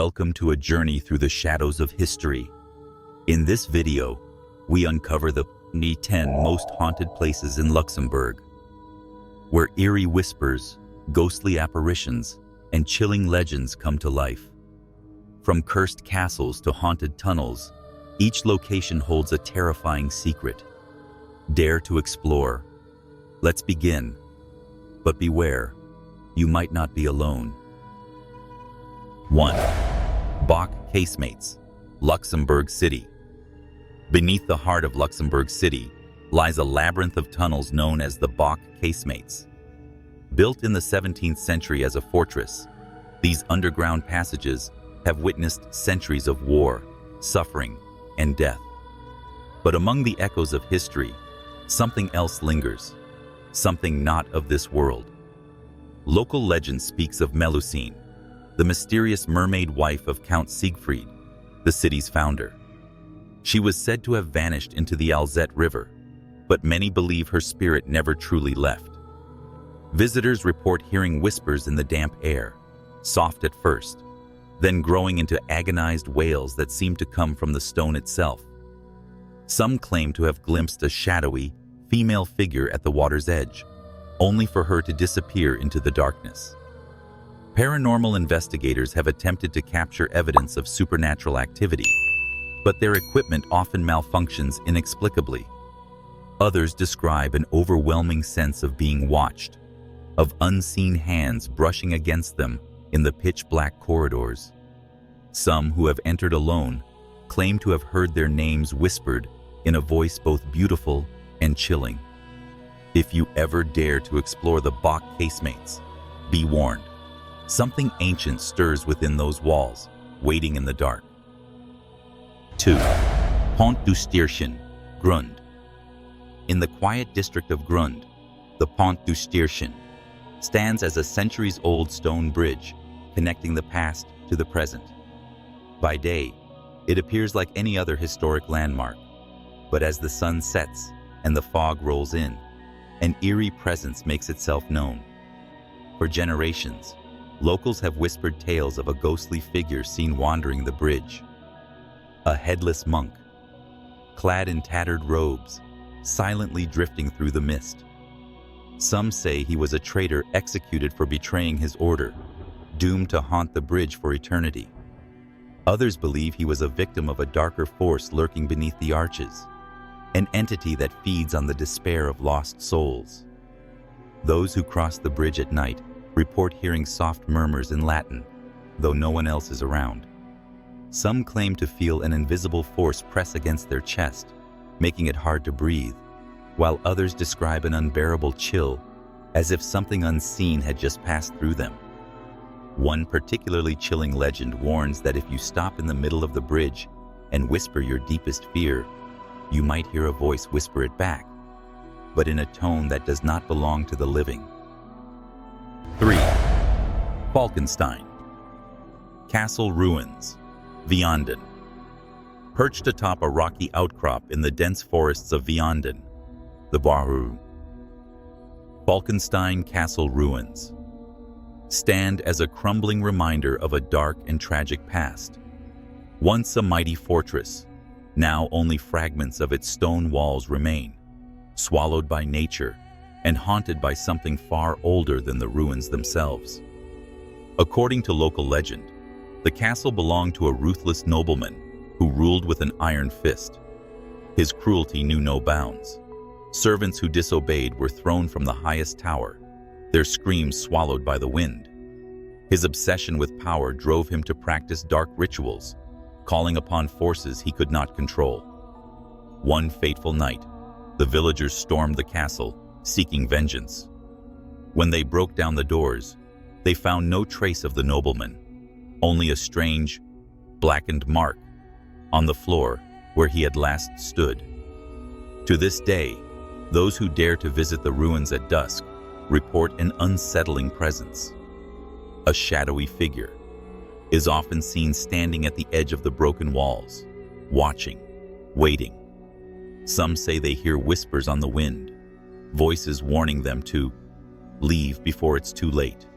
Welcome to a journey through the shadows of history. In this video, we uncover the 10 most haunted places in Luxembourg, where eerie whispers, ghostly apparitions, and chilling legends come to life. From cursed castles to haunted tunnels, each location holds a terrifying secret. Dare to explore. Let's begin. But beware, you might not be alone. 1. Bock Casemates, Luxembourg City. Beneath the heart of Luxembourg City lies a labyrinth of tunnels known as the Bock Casemates. Built in the 17th century as a fortress, these underground passages have witnessed centuries of war, suffering, and death. But among the echoes of history, something else lingers, something not of this world. Local legend speaks of Melusine, the mysterious mermaid wife of Count Siegfried, the city's founder. She was said to have vanished into the Alzette River, but many believe her spirit never truly left. Visitors report hearing whispers in the damp air, soft at first, then growing into agonized wails that seem to come from the stone itself. Some claim to have glimpsed a shadowy, female figure at the water's edge, only for her to disappear into the darkness. Paranormal investigators have attempted to capture evidence of supernatural activity, but their equipment often malfunctions inexplicably. Others describe an overwhelming sense of being watched, of unseen hands brushing against them in the pitch-black corridors. Some who have entered alone claim to have heard their names whispered in a voice both beautiful and chilling. If you ever dare to explore the Bock Casemates, be warned. Something ancient stirs within those walls, waiting in the dark. 2. Pont du Dersin, Grund. In the quiet district of Grund, the Pont du Dersin stands as a centuries-old stone bridge connecting the past to the present. By day, it appears like any other historic landmark, but as the sun sets and the fog rolls in, an eerie presence makes itself known. For generations, locals have whispered tales of a ghostly figure seen wandering the bridge. A headless monk, clad in tattered robes, silently drifting through the mist. Some say he was a traitor executed for betraying his order, doomed to haunt the bridge for eternity. Others believe he was a victim of a darker force lurking beneath the arches, an entity that feeds on the despair of lost souls. Those who cross the bridge at night report hearing soft murmurs in Latin, though no one else is around. Some claim to feel an invisible force press against their chest, making it hard to breathe, while others describe an unbearable chill, as if something unseen had just passed through them. One particularly chilling legend warns that if you stop in the middle of the bridge and whisper your deepest fear, you might hear a voice whisper it back, but in a tone that does not belong to the living. 3. Falkenstein, Castle Ruins, Vianden. Perched atop a rocky outcrop in the dense forests of Vianden, the Beaufort, Falkenstein Castle ruins stand as a crumbling reminder of a dark and tragic past. Once a mighty fortress, now only fragments of its stone walls remain, swallowed by nature and haunted by something far older than the ruins themselves. According to local legend, the castle belonged to a ruthless nobleman who ruled with an iron fist. His cruelty knew no bounds. Servants who disobeyed were thrown from the highest tower, their screams swallowed by the wind. His obsession with power drove him to practice dark rituals, calling upon forces he could not control. One fateful night, the villagers stormed the castle, seeking vengeance. When they broke down the doors, they found no trace of the nobleman, only a strange, blackened mark on the floor where he had last stood. To this day, those who dare to visit the ruins at dusk report an unsettling presence. A shadowy figure is often seen standing at the edge of the broken walls, watching, waiting. Some say they hear whispers on the wind, voices warning them to leave before it's too late.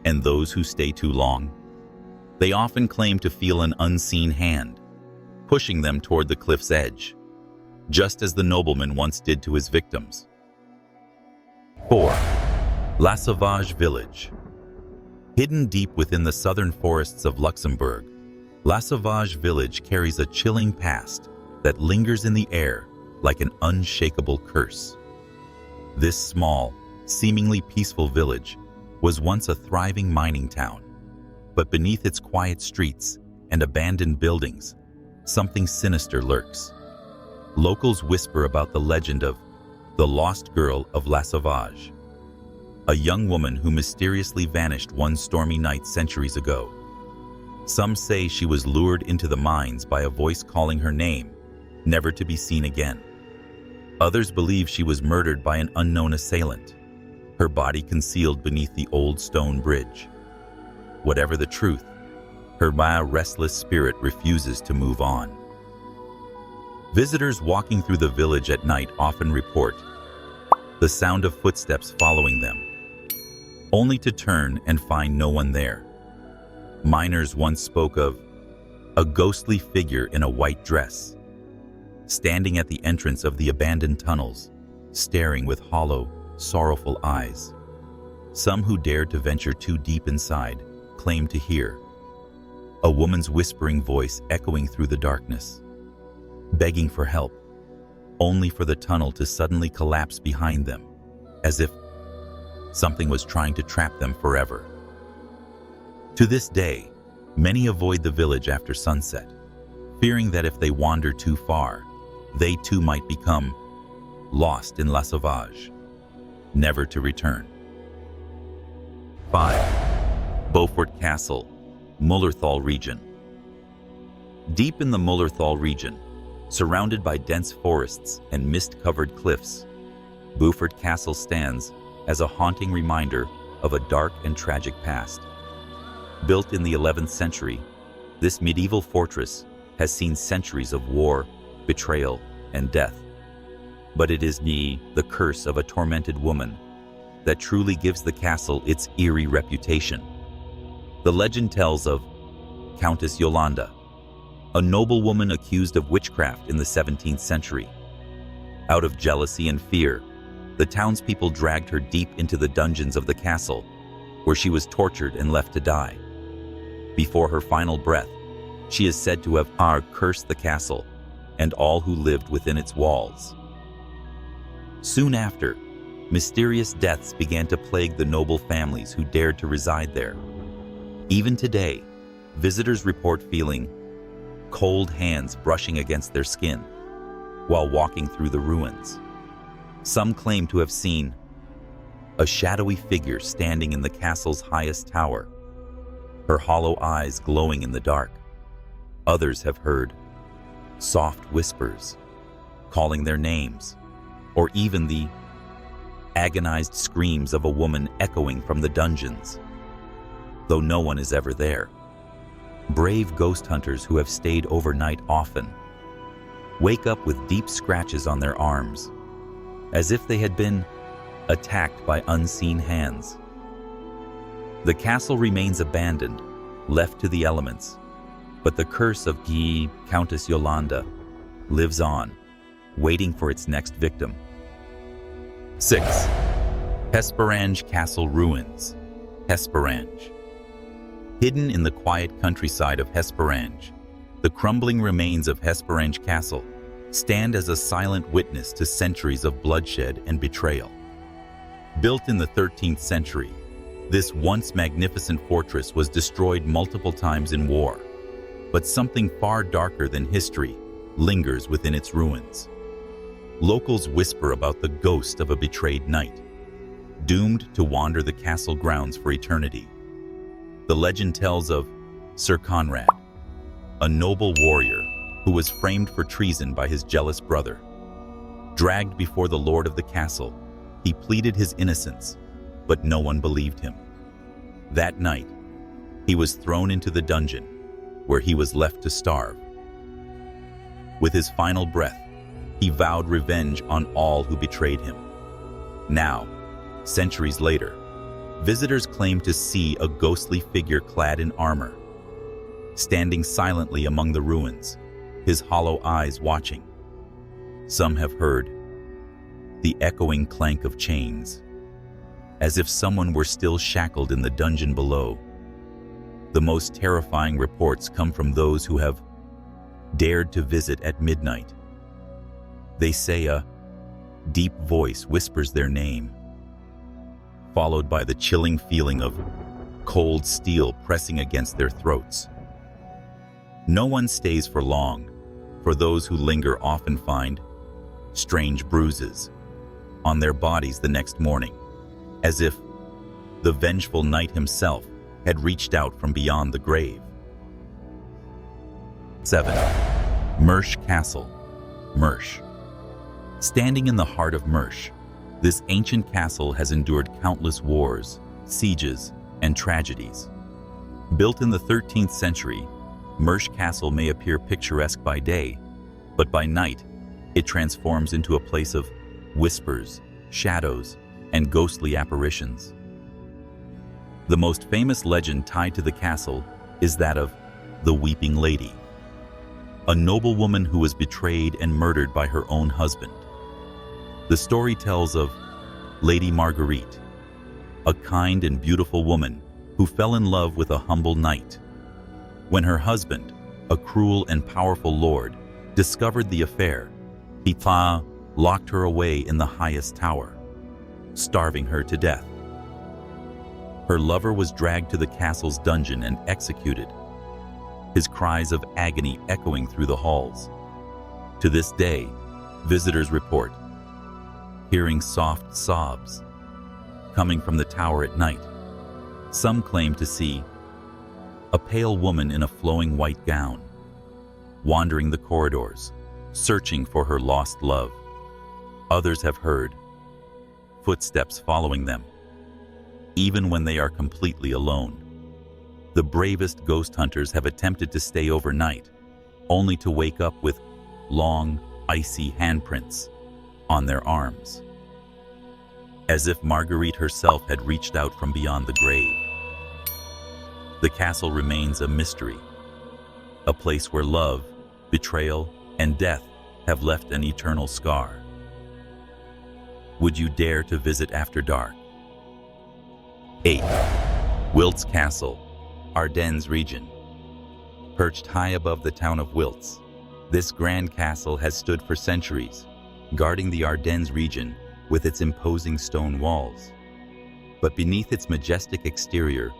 And those who stay too long, They often claim to feel an unseen hand, pushing them toward the cliff's edge, just as the nobleman once did to his victims. 4. Lasauvage Village. Hidden deep within the southern forests of Luxembourg, Lasauvage Village carries a chilling past that lingers in the air like an unshakable curse. This small, seemingly peaceful village was once a thriving mining town, but beneath its quiet streets and abandoned buildings, something sinister lurks. Locals whisper about the legend of the lost girl of Lasauvage, a young woman who mysteriously vanished one stormy night centuries ago. Some say she was lured into the mines by a voice calling her name, never to be seen again. Others believe she was murdered by an unknown assailant, her body concealed beneath the old stone bridge. Whatever the truth, her restless spirit refuses to move on. Visitors walking through the village at night often report the sound of footsteps following them, only to turn and find no one there. Miners once spoke of a ghostly figure in a white dress, standing at the entrance of the abandoned tunnels, staring with hollow, sorrowful eyes. Some who dared to venture too deep inside claimed to hear a woman's whispering voice echoing through the darkness, begging for help, only for the tunnel to suddenly collapse behind them, as if something was trying to trap them forever. To this day, many avoid the village after sunset, fearing that if they wander too far, they too might become lost in Lasauvage, never to return. 5. Beaufort Castle, Mullerthal region. Deep in the Mullerthal region, surrounded by dense forests and mist-covered cliffs, Beaufort Castle stands as a haunting reminder of a dark and tragic past. Built in the 11th century, this medieval fortress has seen centuries of war, betrayal, and death. But it is the curse of a tormented woman that truly gives the castle its eerie reputation. The legend tells of Countess Yolanda, a noblewoman accused of witchcraft in the 17th century. Out of jealousy and fear, the townspeople dragged her deep into the dungeons of the castle, where she was tortured and left to die. Before her final breath, she is said to have cursed the castle and all who lived within its walls. Soon after, mysterious deaths began to plague the noble families who dared to reside there. Even today, visitors report feeling cold hands brushing against their skin while walking through the ruins. Some claim to have seen a shadowy figure standing in the castle's highest tower, her hollow eyes glowing in the dark. Others have heard soft whispers calling their names, or even the agonized screams of a woman echoing from the dungeons, though no one is ever there. Brave ghost hunters who have stayed overnight often wake up with deep scratches on their arms, as if they had been attacked by unseen hands. The castle remains abandoned, left to the elements, but the curse of Countess Yolanda lives on, waiting for its next victim. 6. Hesperange Castle Ruins. Hesperange. Hidden in the quiet countryside of Hesperange, the crumbling remains of Hesperange Castle stand as a silent witness to centuries of bloodshed and betrayal. Built in the 13th century, this once magnificent fortress was destroyed multiple times in war, but something far darker than history lingers within its ruins. Locals whisper about the ghost of a betrayed knight, doomed to wander the castle grounds for eternity. The legend tells of Sir Conrad, a noble warrior who was framed for treason by his jealous brother. Dragged before the lord of the castle, he pleaded his innocence, but no one believed him. That night, he was thrown into the dungeon, where he was left to starve. With his final breath, he vowed revenge on all who betrayed him. Now, centuries later, visitors claim to see a ghostly figure clad in armor, standing silently among the ruins, his hollow eyes watching. Some have heard the echoing clank of chains, as if someone were still shackled in the dungeon below. The most terrifying reports come from those who have dared to visit at midnight. They say a deep voice whispers their name, followed by the chilling feeling of cold steel pressing against their throats. No one stays for long, for those who linger often find strange bruises on their bodies the next morning, as if the vengeful knight himself had reached out from beyond the grave. 7. Mersch Castle, Mersch. Standing in the heart of Mersch, this ancient castle has endured countless wars, sieges, and tragedies. Built in the 13th century, Mersch Castle may appear picturesque by day, but by night, it transforms into a place of whispers, shadows, and ghostly apparitions. The most famous legend tied to the castle is that of the Weeping Lady, a noblewoman who was betrayed and murdered by her own husband. The story tells of Lady Marguerite, a kind and beautiful woman who fell in love with a humble knight. When her husband, a cruel and powerful lord, discovered the affair, he locked her away in the highest tower, starving her to death. Her lover was dragged to the castle's dungeon and executed, his cries of agony echoing through the halls. To this day, visitors report hearing soft sobs coming from the tower at night. Some claim to see a pale woman in a flowing white gown, wandering the corridors, searching for her lost love. Others have heard footsteps following them, even when they are completely alone. The bravest ghost hunters have attempted to stay overnight, only to wake up with long, icy handprints on their arms, as if Marguerite herself had reached out from beyond the grave. The castle remains a mystery, a place where love, betrayal, and death have left an eternal scar. Would you dare to visit after dark? 8. Wiltz Castle, Ardennes region. Perched high above the town of Wiltz, this grand castle has stood for centuries, guarding the Ardennes region with its imposing stone walls. But beneath its majestic exterior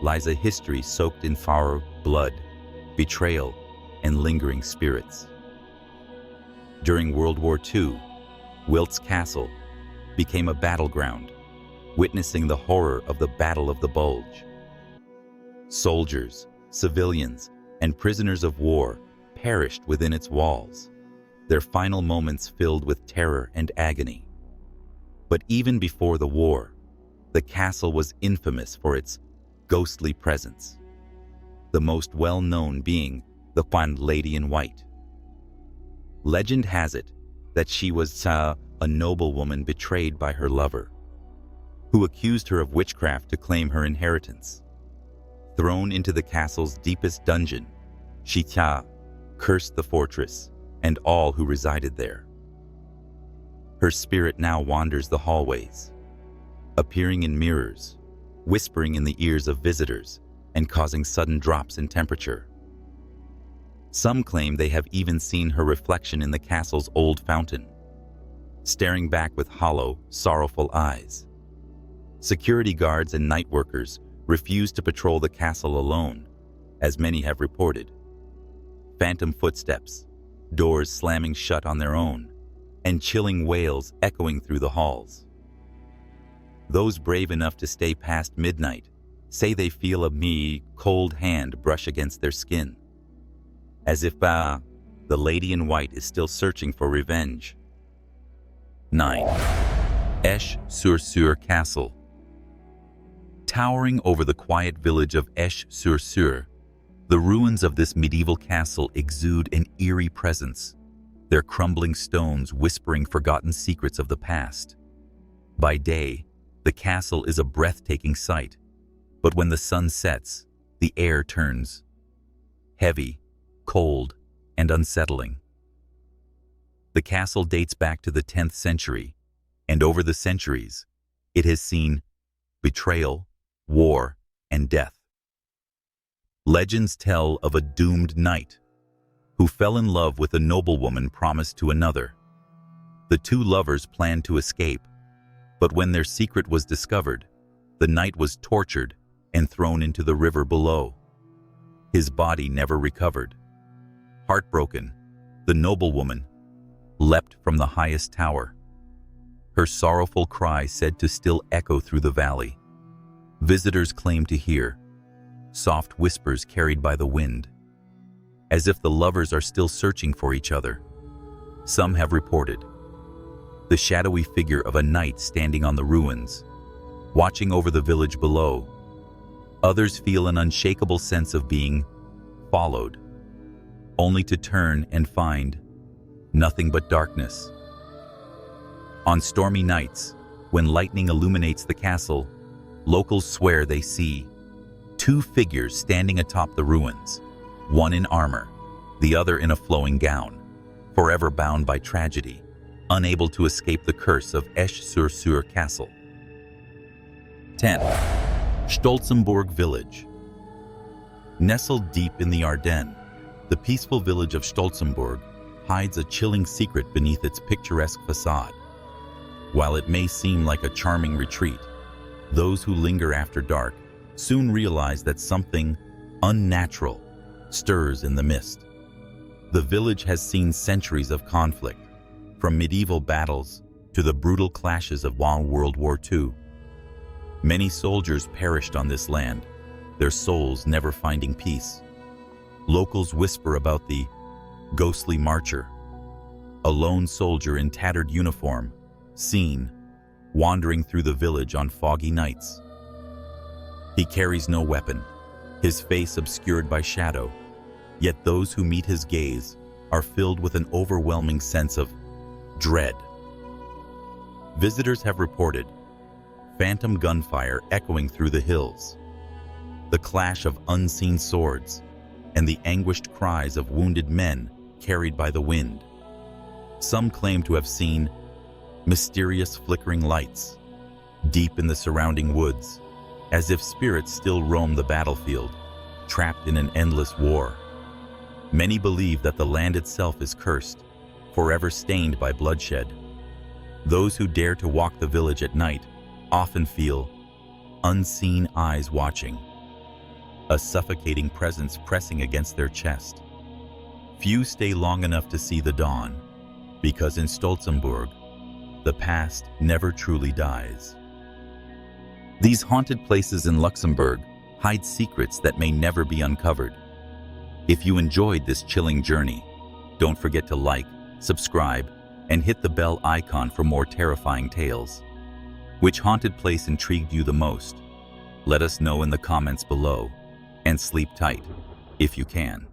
lies a history soaked in fire, blood, betrayal, and lingering spirits. During World War II, Wiltz Castle became a battleground, witnessing the horror of the Battle of the Bulge. Soldiers, civilians, and prisoners of war perished within its walls, their final moments filled with terror and agony. But even before the war, the castle was infamous for its ghostly presence, the most well-known being the Lady in White. Legend has it that she was a noblewoman betrayed by her lover, who accused her of witchcraft to claim her inheritance. Thrown into the castle's deepest dungeon, she cursed the fortress and all who resided there. Her spirit now wanders the hallways, appearing in mirrors, whispering in the ears of visitors, and causing sudden drops in temperature. Some claim they have even seen her reflection in the castle's old fountain, staring back with hollow, sorrowful eyes. Security guards and night workers refuse to patrol the castle alone, as many have reported. Phantom footsteps, doors slamming shut on their own, and chilling wails echoing through the halls. Those brave enough to stay past midnight say they feel a cold hand brush against their skin, as if the Lady in White is still searching for revenge. 9. Esch-sur-sure Castle. Towering over the quiet village of Esch-sur-sure, the ruins of this medieval castle exude an eerie presence, their crumbling stones whispering forgotten secrets of the past. By day, the castle is a breathtaking sight, but when the sun sets, the air turns heavy, cold, and unsettling. The castle dates back to the 10th century, and over the centuries, it has seen betrayal, war, and death. Legends tell of a doomed knight who fell in love with a noblewoman promised to another. The two lovers planned to escape, but when their secret was discovered, the knight was tortured and thrown into the river below. His body never recovered. Heartbroken, the noblewoman leapt from the highest tower. Her sorrowful cry said to still echo through the valley. Visitors claim to hear soft whispers carried by the wind, as if the lovers are still searching for each other. Some have reported the shadowy figure of a knight standing on the ruins, watching over the village below. Others feel an unshakable sense of being followed, only to turn and find nothing but darkness. On stormy nights, when lightning illuminates the castle, locals swear they see two figures standing atop the ruins, one in armor, the other in a flowing gown, forever bound by tragedy, unable to escape the curse of Esch-sur-sure Castle. 10. Stolzembourg Village. Nestled deep in the Ardennes, the peaceful village of Stolzembourg hides a chilling secret beneath its picturesque facade. While it may seem like a charming retreat, those who linger after dark soon realize that something unnatural stirs in the mist. The village has seen centuries of conflict, from medieval battles to the brutal clashes of World War II. Many soldiers perished on this land, their souls never finding peace. Locals whisper about the ghostly marcher, a lone soldier in tattered uniform, seen wandering through the village on foggy nights. He carries no weapon, his face obscured by shadow, yet those who meet his gaze are filled with an overwhelming sense of dread. Visitors have reported phantom gunfire echoing through the hills, the clash of unseen swords, and the anguished cries of wounded men carried by the wind. Some claim to have seen mysterious flickering lights deep in the surrounding woods, as if spirits still roam the battlefield, trapped in an endless war. Many believe that the land itself is cursed, forever stained by bloodshed. Those who dare to walk the village at night often feel unseen eyes watching, a suffocating presence pressing against their chest. Few stay long enough to see the dawn, because in Stolzembourg, the past never truly dies. These haunted places in Luxembourg hide secrets that may never be uncovered. If you enjoyed this chilling journey, don't forget to like, subscribe, and hit the bell icon for more terrifying tales. Which haunted place intrigued you the most? Let us know in the comments below, and sleep tight if you can.